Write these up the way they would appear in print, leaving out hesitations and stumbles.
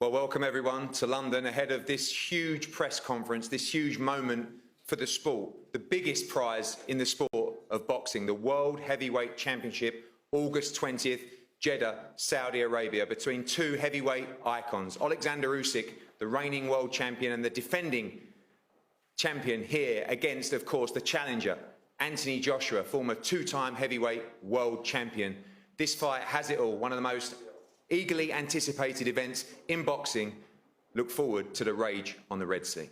Well, welcome everyone to London ahead of this huge press conference, this huge moment for the sport, the biggest prize in the sport of boxing, the World Heavyweight Championship, August 20th, Jeddah, Saudi Arabia, between two heavyweight icons, Oleksandr Usyk, the reigning world champion and the defending champion here against, of course, the challenger, Anthony Joshua, former two-time heavyweight world champion. This fight has it all, one of the most eagerly anticipated events in boxing. Look forward to the rage on the Red Sea.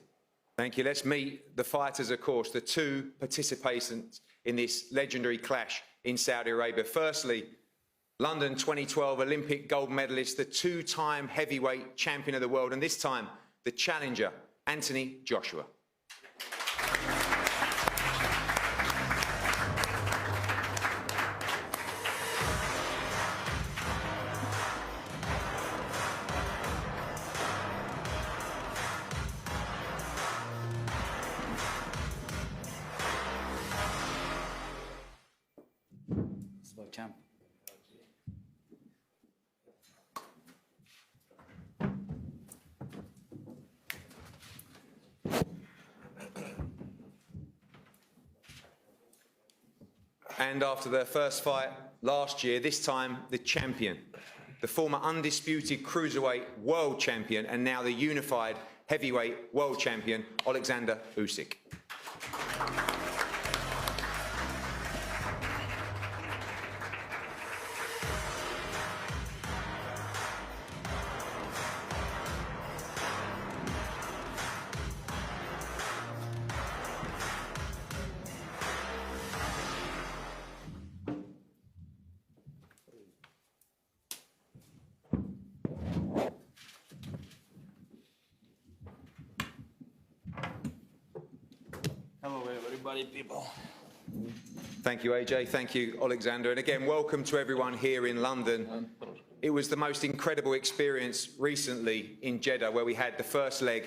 Thank you. Let's meet the fighters, of course, the two participants in this legendary clash in Saudi Arabia. Firstly, London 2012 Olympic gold medalist, the two-time heavyweight champion of the world, and this time the challenger, Anthony Joshua. Champ. And after their first fight last year, this time the champion, the former undisputed cruiserweight world champion and now the unified heavyweight world champion, Oleksandr Usyk. Hello, everybody, people. Thank you, AJ. Thank you, Oleksandr. And again, welcome to everyone here in London. It was the most incredible experience recently in Jeddah, where we had the first leg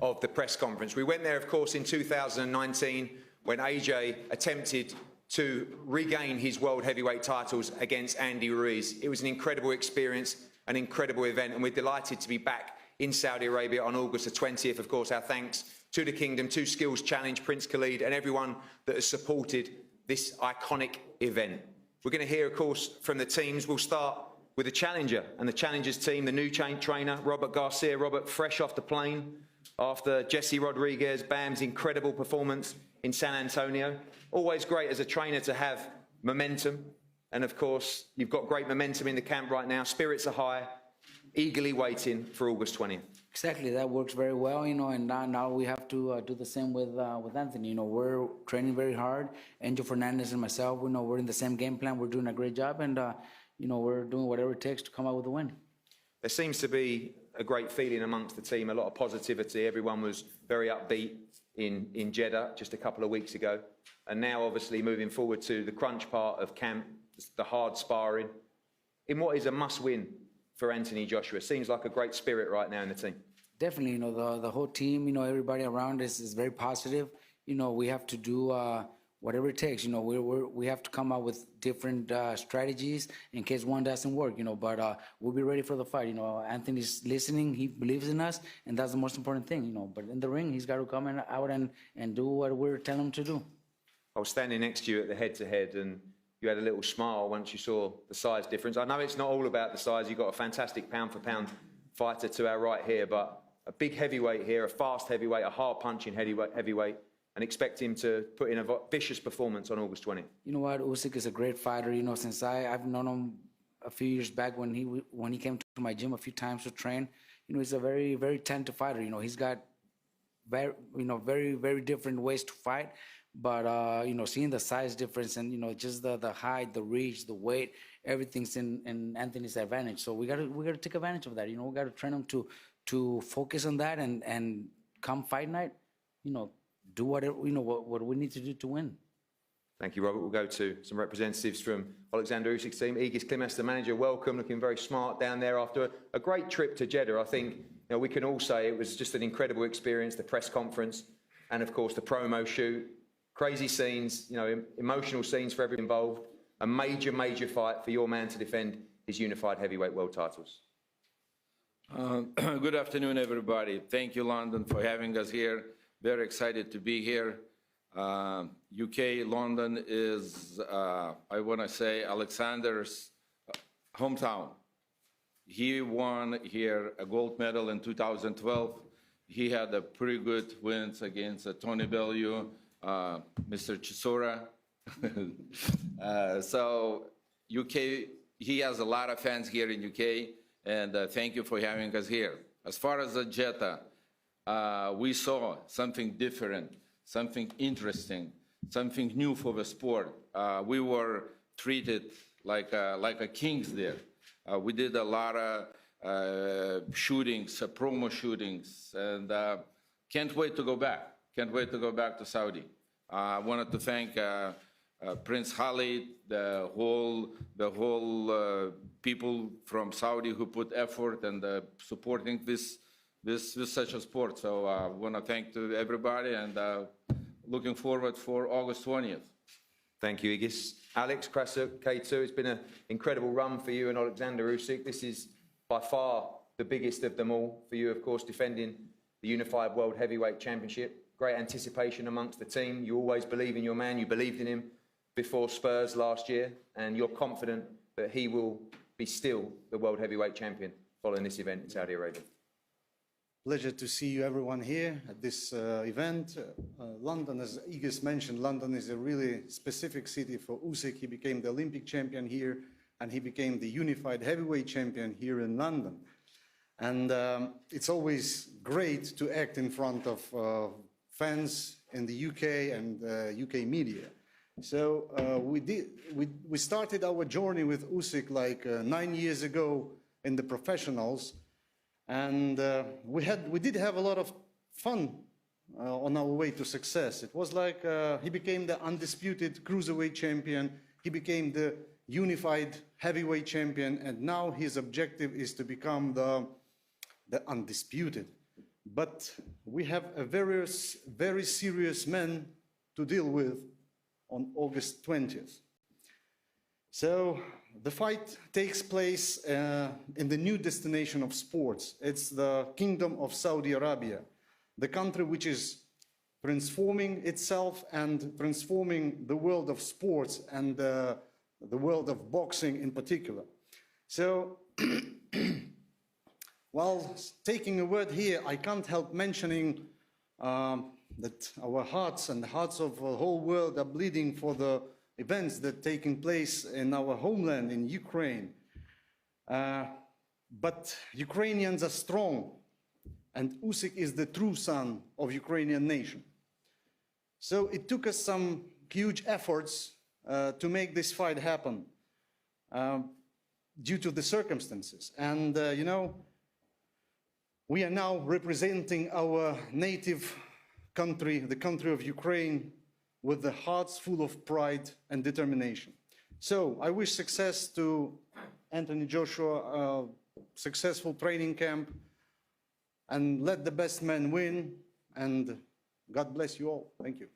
of the press conference. We went there, of course, in 2019, when AJ attempted to regain his world heavyweight titles against Andy Ruiz. It was an incredible experience, an incredible event, and we're delighted to be back in Saudi Arabia on August the 20th. Of course, our thanks to the Kingdom, to Skills Challenge, Prince Khalid, and everyone that has supported this iconic event. We're going to hear, of course, from the teams. We'll start with the challenger and the challenger's team, the new trainer, Robert Garcia. Robert, fresh off the plane after Jesse Rodriguez, Bam's incredible performance in San Antonio. Always great as a trainer to have momentum. And of course, you've got great momentum in the camp right now. Spirits are high, eagerly waiting for August 20th. Exactly, that works very well, and now we have to do the same with Anthony. We're training very hard. Angel Fernandez and myself, we're in the same game plan. We're doing a great job, and we're doing whatever it takes to come out with a win. There seems to be a great feeling amongst the team, a lot of positivity. Everyone was very upbeat in Jeddah just a couple of weeks ago, and now obviously moving forward to the crunch part of camp, the hard sparring, in what is a must-win for Anthony Joshua. Seems like a great spirit right now in the team. Definitely, the whole team, everybody around us is very positive. We have to do whatever it takes. We have to come up with different strategies in case one doesn't work. But we'll be ready for the fight. Anthony's listening. He believes in us, and that's the most important thing. But in the ring, he's got to come out and do what we're telling him to do. I was standing next to you at the head-to-head, and you had a little smile once you saw the size difference. I know it's not all about the size. You've got a fantastic pound-for-pound fighter to our right here, but a big heavyweight here, a fast heavyweight, a hard-punching heavyweight, and expect him to put in a vicious performance on August 20th. You know what? Usyk is a great fighter. Since I've known him a few years back when he came to my gym a few times to train. He's a very, very talented fighter. He's got very, very different ways to fight. But, seeing the size difference and, just the height, the reach, the weight, everything's in Anthony's advantage. So we got to take advantage of that. We got to train him to focus on that and come fight night, do whatever, what we need to do to win. Thank you, Robert. We'll go to some representatives from Oleksandr Usyk's team. Egis, Klimas, the manager, welcome, looking very smart down there after a great trip to Jeddah. I think we can all say it was just an incredible experience, the press conference and, of course, the promo shoot. Crazy scenes, emotional scenes for everyone involved. A major, major fight for your man to defend his unified heavyweight world titles. Good afternoon, everybody. Thank you, London, for having us here. Very excited to be here. UK, London is, I want to say, Oleksandr's hometown. He won here a gold medal in 2012. He had a pretty good wins against Tony Bellew, Mr. Chisora. So UK, he has a lot of fans here in UK. And thank you for having us here. As far as the Jetta, we saw something different, something interesting, something new for the sport. We were treated like a kings there. We did a lot of shootings, promo shootings, and can't wait to go back. Can't wait to go back to Saudi. I wanted to thank Prince Khalid, the whole people from Saudi who put effort and supporting this such a sport. So I want to thank to everybody and looking forward for August 20th. Thank you, Egis. Alex, Krassyuk, K2, it's been an incredible run for you and Oleksandr Usyk. This is by far the biggest of them all for you, of course, defending the Unified World Heavyweight Championship. Great anticipation amongst the team. You always believe in your man. You believed in him before Spurs last year, and you're confident that he will be still the World Heavyweight Champion following this event in Saudi Arabia. Pleasure to see you, everyone, here at this event. London, as Egis mentioned, London is a really specific city for Usyk. He became the Olympic champion here, and he became the unified heavyweight champion here in London. And it's always great to act in front of fans in the UK and UK media. So we started our journey with Usyk like 9 years ago in the professionals. And we did have a lot of fun on our way to success. It was like he became the undisputed cruiserweight champion. He became the unified heavyweight champion. And now his objective is to become the undisputed. But we have a very serious man to deal with on August 20th. So the fight takes place in the new destination of sports. It's the Kingdom of Saudi Arabia, the country which is transforming itself and transforming the world of sports and the world of boxing in particular. So while taking a word here, I can't help mentioning that our hearts and the hearts of the whole world are bleeding for the events that are taking place in our homeland, in Ukraine. But Ukrainians are strong, and Usyk is the true son of Ukrainian nation. So it took us some huge efforts to make this fight happen due to the circumstances. And, you know, we are now representing our native country, the country of Ukraine, with the hearts full of pride and determination. So I wish success to Anthony Joshua, successful training camp, and let the best man win, and God bless you all. Thank you.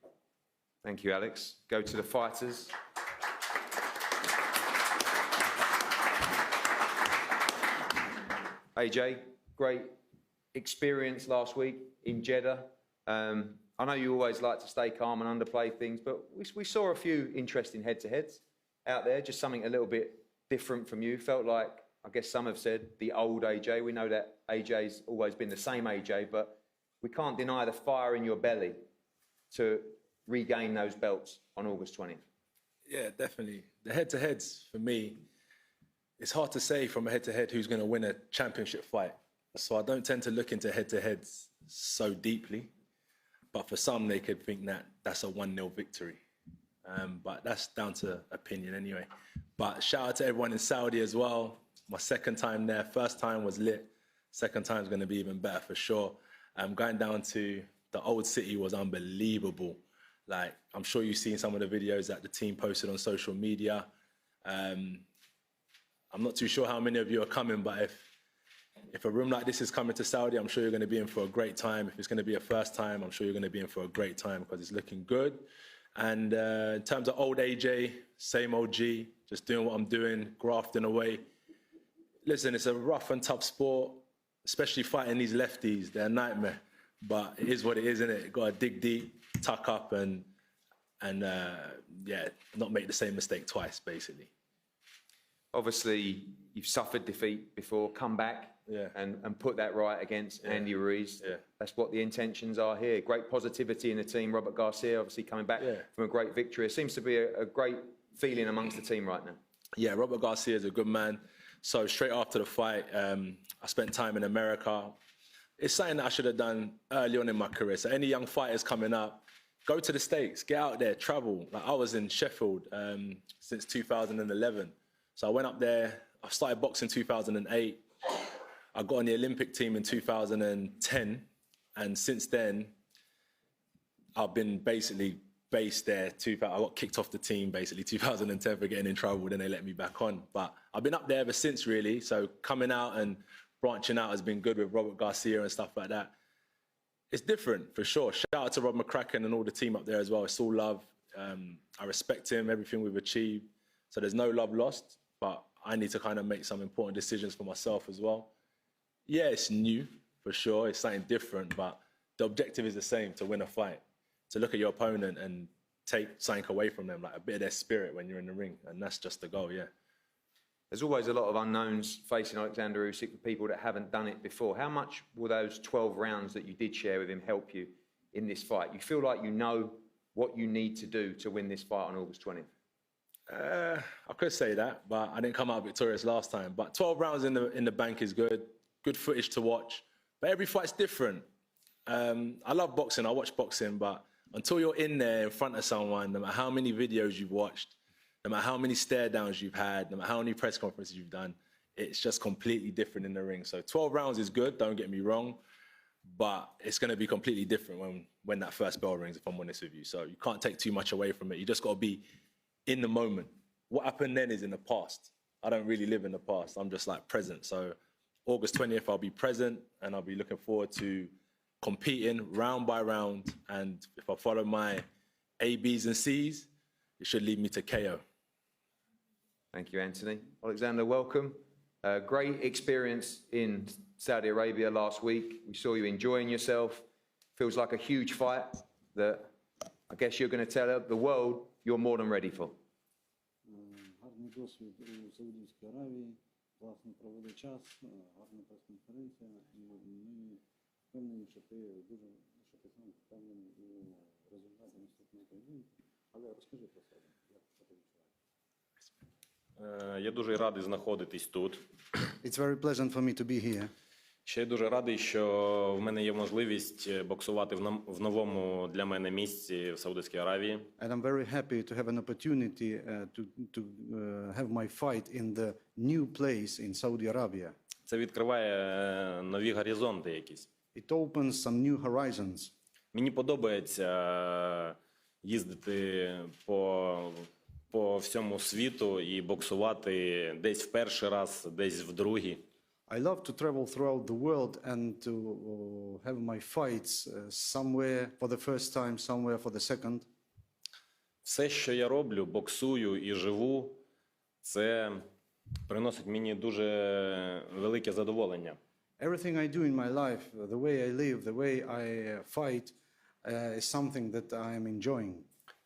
Thank you, Alex. Go to the fighters. AJ, great experience last week in Jeddah. I know you always like to stay calm and underplay things, but we saw a few interesting head-to-heads out there, just something a little bit different from you. Felt like, I guess some have said, the old AJ. We know that AJ's always been the same AJ, but we can't deny the fire in your belly to regain those belts on August 20th. Yeah, definitely. The head-to-heads, for me, it's hard to say from a head-to-head who's going to win a championship fight. So I don't tend to look into head-to-heads so deeply. But for some, they could think that that's a 1-0 victory. But that's down to opinion anyway. But shout out to everyone in Saudi as well. My second time there. First time was lit. Second time is going to be even better for sure. Going down to the old city was unbelievable. Like, I'm sure you've seen some of the videos that the team posted on social media. I'm not too sure how many of you are coming, but if a room like this is coming to Saudi, I'm sure you're going to be in for a great time. If it's going to be a first time, I'm sure you're going to be in for a great time because it's looking good. And in terms of old AJ, same OG, just doing what I'm doing, grafting away. Listen, it's a rough and tough sport. especially fighting these lefties. They're a nightmare. But it is what it is, isn't it? Got to dig deep, tuck up, and yeah, not make the same mistake twice, basically. Obviously, you've suffered defeat before, come back and put that right against Andy Ruiz. Yeah. That's what the intentions are here. Great positivity in the team. Robert Garcia, obviously, coming back from a great victory. It seems to be a great feeling amongst the team right now. Yeah, Robert Garcia is a good man. So straight after the fight, I spent time in America. It's something that I should have done early on in my career. So any young fighters coming up, go to the States, get out there, travel. Like I was in Sheffield since 2011. So I went up there. I started boxing in 2008. I got on the Olympic team in 2010. And since then, I've been basically based there. I got kicked off the team basically 2010 for getting in trouble. Then they let me back on. But I've been up there ever since, really. So coming out and branching out has been good with Robert Garcia and stuff like that. It's different, for sure. Shout out to Rob McCracken and all the team up there as well. It's all love. I respect him, everything we've achieved. So there's no love lost, but I need to kind of make some important decisions for myself as well. Yeah, it's new, for sure. It's something different, but the objective is the same, to win a fight. To look at your opponent and take something away from them, like a bit of their spirit when you're in the ring. And that's just the goal, yeah. There's always a lot of unknowns facing Oleksandr Usyk for people that haven't done it before. How much will those 12 rounds that you did share with him help you in this fight? You feel like you know what you need to do to win this fight on August 20th? I could say that, but I didn't come out victorious last time. But 12 rounds in the bank is good. Good footage to watch. But every fight's different. I love boxing. I watch boxing, but until you're in there in front of someone, no matter how many videos you've watched, no matter how many stare downs you've had, no matter how many press conferences you've done, it's just completely different in the ring. So 12 rounds is good, don't get me wrong, but it's going to be completely different when that first bell rings, if I'm honest with you. So you can't take too much away from it. You just got to be in the moment. What happened then is in the past. I don't really live in the past. I'm just like present. So August 20th, I'll be present and I'll be looking forward to competing round by round. And if I follow my A, Bs and Cs, it should lead me to KO. Thank you, Anthony. Oleksandr, welcome. Great experience in Saudi Arabia last week. We saw you enjoying yourself. Feels like a huge fight that I guess you're going to tell the world you're more than ready for. Гарний досвід у Саудівській Аравії, класно провели час, гарна прес-конференція, і ми впевнені, що ти сам впевнений у результаті наступного поєдинку. Але розкажи про себе, як це ти відчуваєш? Я дуже радий знаходитись тут. It's very pleasant for me to be here. Ще я дуже радий, що в мене є можливість боксувати в новому для мене місці в Саудівській Аравії. And I'm very happy to have an opportunity to have my fight in the new place in Saudi Arabia. Це відкриває нові горизонти якісь. It opens some new horizons. Мені подобається їздити по всьому світу і боксувати десь в перший раз, десь в другий. I love to travel throughout the world and to have my fights somewhere for the first time, somewhere for the second. Все, що я роблю, боксую і живу, це приносить мені дуже велике задоволення. Everything I do in my life, the way I live, the way I fight, is something that I am enjoying.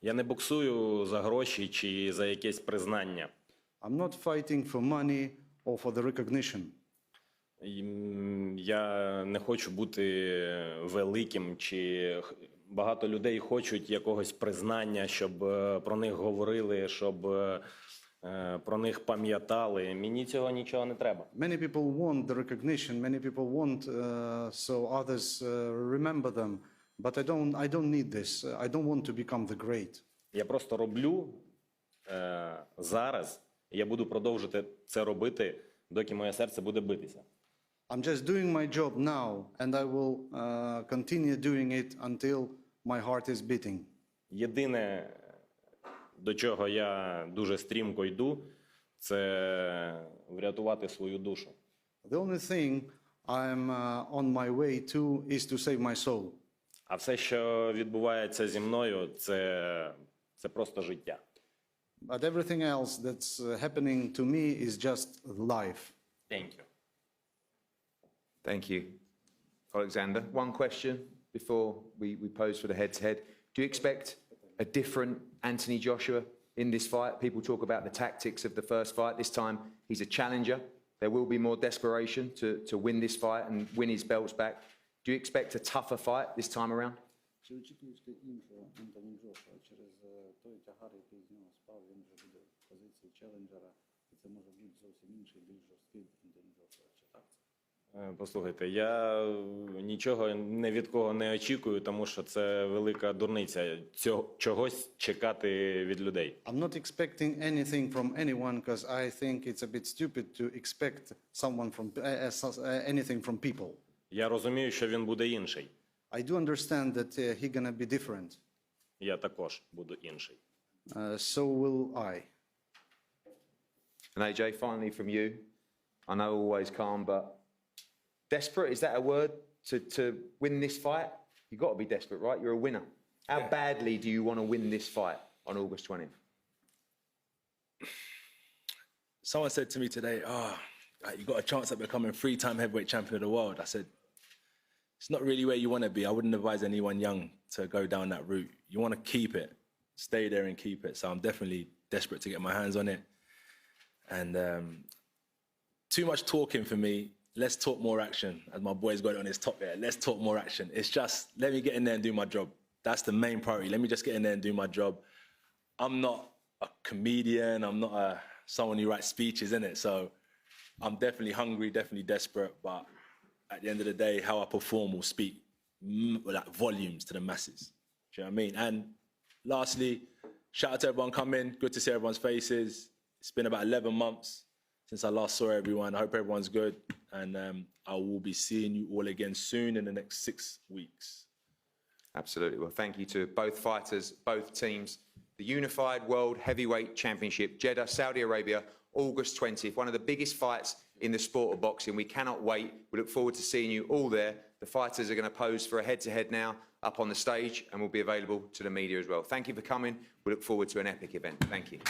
Я не боксую за гроші чи за якесь признання. I'm not fighting for money or for the recognition. Я не хочу бути великим, чи багато людей хочуть якогось признання, щоб про них говорили, щоб про них пам'ятали. Мені цього нічого не треба. Many people want the recognition, many people want so others remember them, but I don't need this. I don't want to become the great. Я просто роблю зараз, і я буду продовжувати це робити, доки моє серце буде битися. I'm just doing my job now, and I will continue doing it until my heart is beating. Єдине, до чого я дуже стрімко йду, це врятувати свою душу. The only thing I'm on my way to is to save my soul. А все, що відбувається зі мною, це просто життя. But everything else that's happening to me is just life. Thank you. Thank you, Oleksandr. One question before we pose for the head-to-head. Do you expect a different Anthony Joshua in this fight? People talk about the tactics of the first fight. This time, he's a challenger. There will be more desperation to win this fight and win his belts back. Do you expect a tougher fight this time around? Чи очікуєте іншого Ентоні Джошуа через той тягар, який з нього спав, він вже буде в позиції челенджера, і це може бути зовсім інший, більш жорсткий Ентоні Джошуа, чи так? Послухайте, я нічого ні від кого не очікую, тому що це велика дурниця чогось чекати від людей. I'm not expecting anything from anyone because I think it's a bit stupid to expect someone from anything from people. Я розумію, що він буде інший. I do understand that he's gonna be different. Я також буду інший. So will I. And AJ, finally from you. I know always calm, but desperate, is that a word to win this fight? You've got to be desperate, right? You're a winner. How badly do you want to win this fight on August 20th? Someone said to me today, you got a chance at becoming 3-time heavyweight champion of the world. I said, it's not really where you want to be. I wouldn't advise anyone young to go down that route. You want to keep it, stay there and keep it. So I'm definitely desperate to get my hands on it. And too much talking for me. Let's talk more action. As my boy's got it on his top there, let's talk more action. It's just, let me get in there and do my job. That's the main priority. Let me just get in there and do my job. I'm not a comedian. I'm not someone who writes speeches, innit? So I'm definitely hungry, definitely desperate, but at the end of the day, how I perform will speak like volumes to the masses. Do you know what I mean? And lastly, shout out to everyone coming. Good to see everyone's faces. It's been about 11 months since I last saw everyone. I hope everyone's good. And I will be seeing you all again soon in the next 6 weeks. Absolutely. Well, thank you to both fighters, both teams. The Unified World Heavyweight Championship, Jeddah, Saudi Arabia, August 20th. One of the biggest fights in the sport of boxing. We cannot wait. We look forward to seeing you all there. The fighters are going to pose for a head-to-head now up on the stage and will be available to the media as well. Thank you for coming. We look forward to an epic event. Thank you.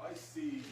I see